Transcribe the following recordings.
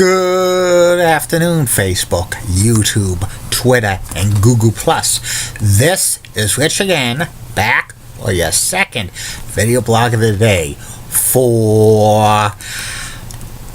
Good afternoon, Facebook, YouTube, Twitter, and Google+. This is Rich again, back for your second video blog of the day for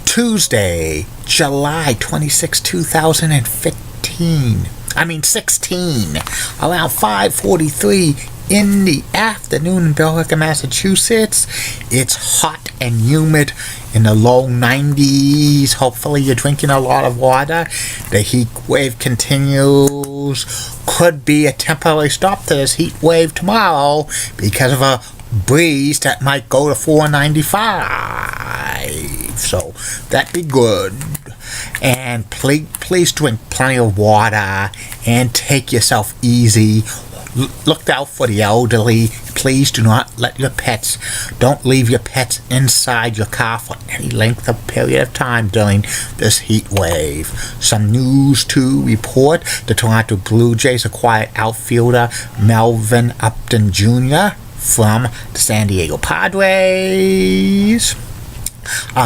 Tuesday, July 26, 2016, around 5:43 in the afternoon in Billerica, Massachusetts. It's hot and humid in the low 90s. Hopefully you're drinking a lot of water. The heat wave continues. Could be a temporary stop to this heat wave tomorrow because of a breeze that might go to 495. So that'd be good. And please drink plenty of water and take yourself easy. Look out for the elderly. Please do not don't leave your pets inside your car for any length of period of time during this heat wave. Some news to report. The Toronto Blue Jays acquired outfielder Melvin Upton Jr. from the San Diego Padres.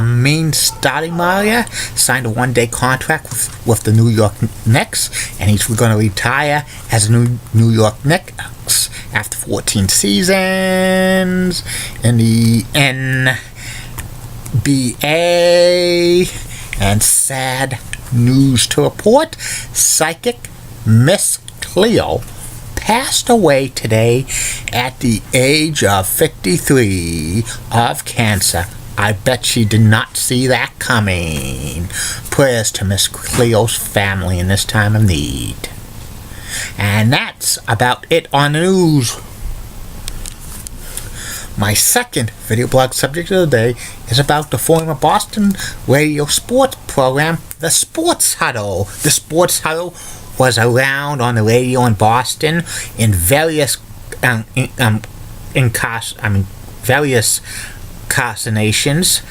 Main starting Maria signed a one-day contract with the New York Knicks, and he's going to retire as a New York Knicks after 14 seasons in the NBA. And sad news to report, psychic Miss Cleo passed away today at the age of 53 of cancer. I bet she did not see that coming. Prayers to Miss Cleo's family in this time of need. And that's about it on the news. My second video blog subject of the day is about the former Boston radio sports program, the Sports Huddle. The Sports Huddle was around on the radio in Boston in various carcinations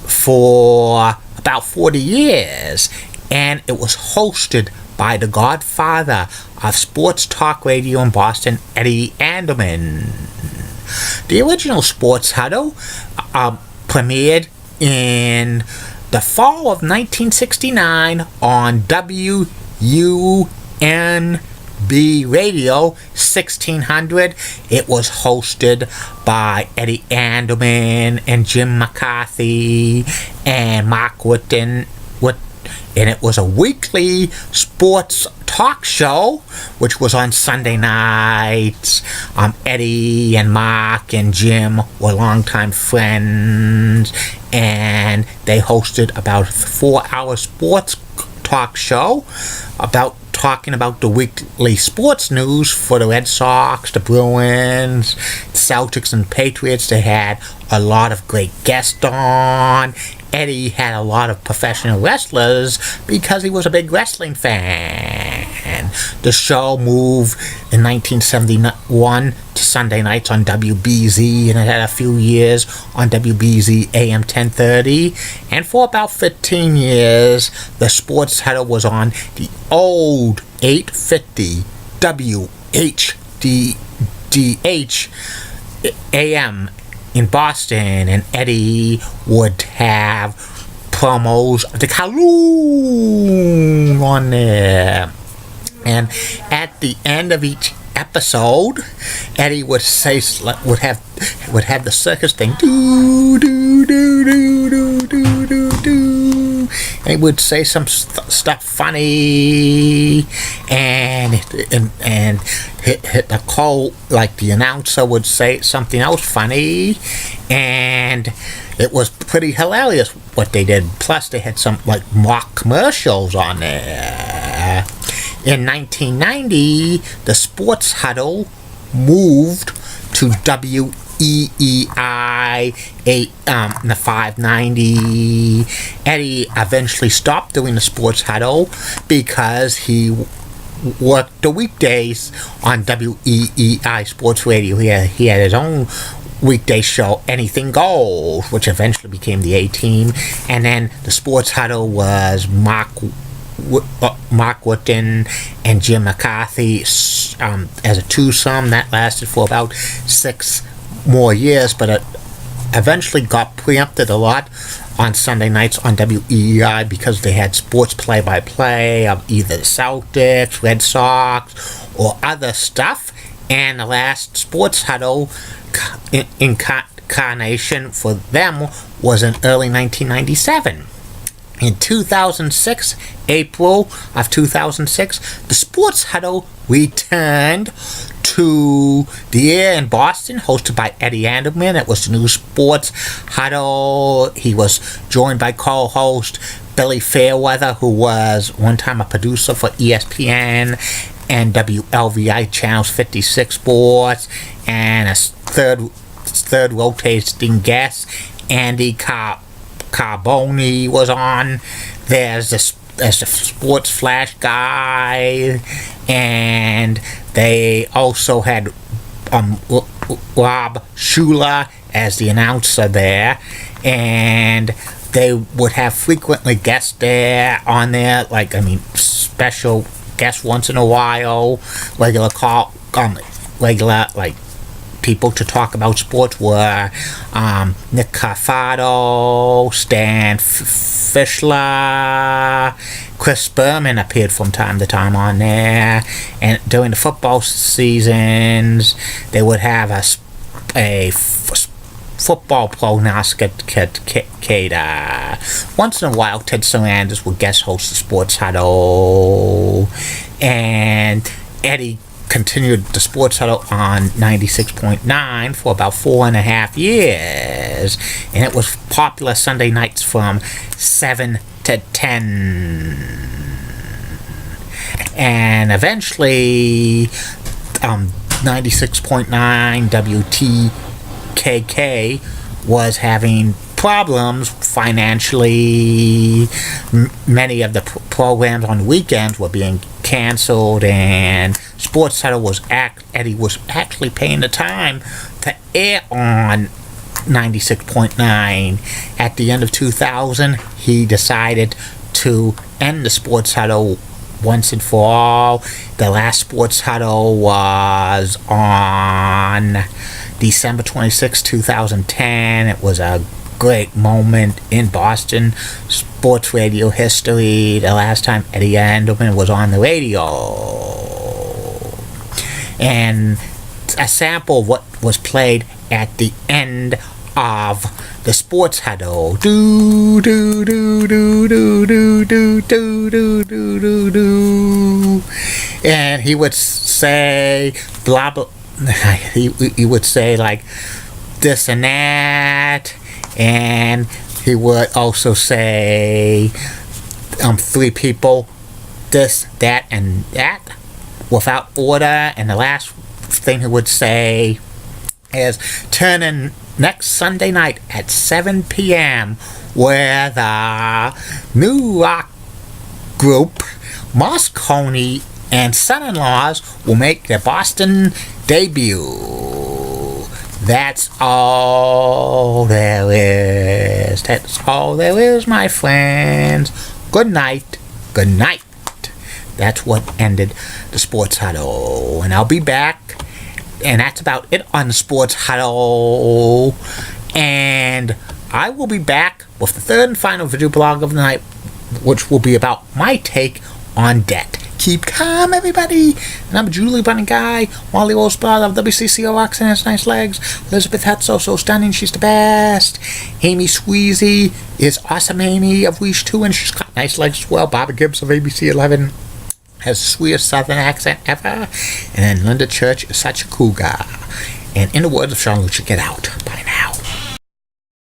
for about 40 years, and it was hosted by the godfather of sports talk radio in Boston, Eddie Andleman. The original Sports Huddle premiered in the fall of 1969 on WUNB Radio 1600. It was hosted by Eddie Andleman and Jim McCarthy and Mark Whiten, and it was a weekly sports talk show which was on Sunday nights. Eddie and Mark and Jim were longtime friends, and they hosted about a 4-hour sports talk show talking about the weekly sports news for the Red Sox, the Bruins, Celtics, and Patriots. They had a lot of great guests on. Eddie had a lot of professional wrestlers because he was a big wrestling fan. The show moved in 1971 to Sunday nights on WBZ, and it had a few years on WBZ AM 1030. And for about 15 years, the Sports Huddle was on the old 850 WHDH AM in Boston, and Eddie would have promos of the Kowloon on there. And at the end of each episode, Eddie would have the circus thing, do do do do do do do do, and he would say some stuff funny, and hit the call, like the announcer would say something else funny, and it was pretty hilarious what they did. Plus they had some like mock commercials on there. In 1990, the Sports Huddle moved to WEEI the 590. Eddie eventually stopped doing the Sports Huddle because he worked the weekdays on WEEI Sports Radio. He had his own weekday show, Anything Goes, which eventually became the A-Team. And then the Sports Huddle was Mark Whiten and Jim McCarthy as a twosome that lasted for about 6 more years, but it eventually got preempted a lot on Sunday nights on WEI because they had sports play-by-play of either the Celtics, Red Sox, or other stuff. And the last sports huddle incarnation for them was in early 1997. In 2006, April of 2006, the Sports Huddle returned to the air in Boston, hosted by Eddie Andleman. It was the new Sports Huddle. He was joined by co-host Billy Fairweather, who was one time a producer for ESPN and WLVI Channels 56 Sports, and a third rotating guest, Andy Carboni, was on. There's the sports flash guy, and they also had Rob Schuler as the announcer there, and they would have frequently guests there on there, special guests once in a while. Regular people to talk about sports were Nick Carfado, Stan Fischler, Chris Berman appeared from time to time on there. And during the football seasons, they would have a football prognosticator. Once in a while, Ted Sanders would guest host the Sports Huddle, and Eddie continued the Sports Huddle on 96.9 for about 4.5 years, and it was popular Sunday nights from 7 to 10. And eventually 96.9 WTKK was having problems financially. Many of the programs on weekends were being canceled, and Sports Huddle Eddie was actually paying the time to air on 96.9. At the end of 2000, he decided to end the Sports Huddle once and for all. The last Sports Huddle was on December 26, 2010. It was a great moment in Boston sports radio history. The last time Eddie Andleman was on the radio. And a sample of what was played at the end of the Sports Huddle. Do do do do do do do do do do do. And he would say blah blah. He would say like this and that, and he would also say three people, this, that, and that, without order. And the last thing he would say is, turn in next Sunday night at 7 p.m. where the new rock group Moscone and Son-in-Laws will make their Boston debut. That's all there is. That's all there is, my friends. Good night. Good night. That's what ended the Sports Huddle. And I'll be back. And that's about it on the Sports Huddle. And I will be back with the third and final video blog of the night, which will be about my take on debt. Keep calm, everybody. And I'm Julie Bunny Guy, Wally Rosebud of WCCO Rocks and Has Nice Legs. Elizabeth Hetzel, so stunning, she's the best. Amy Squeezy is awesome Amy of Reach 2, and she's got nice legs as well. Bobby Gibbs of ABC 11 has the sweetest southern accent ever. And then Linda Church is such a cool guy. And in the words of Sean Lucia, get out. Bye.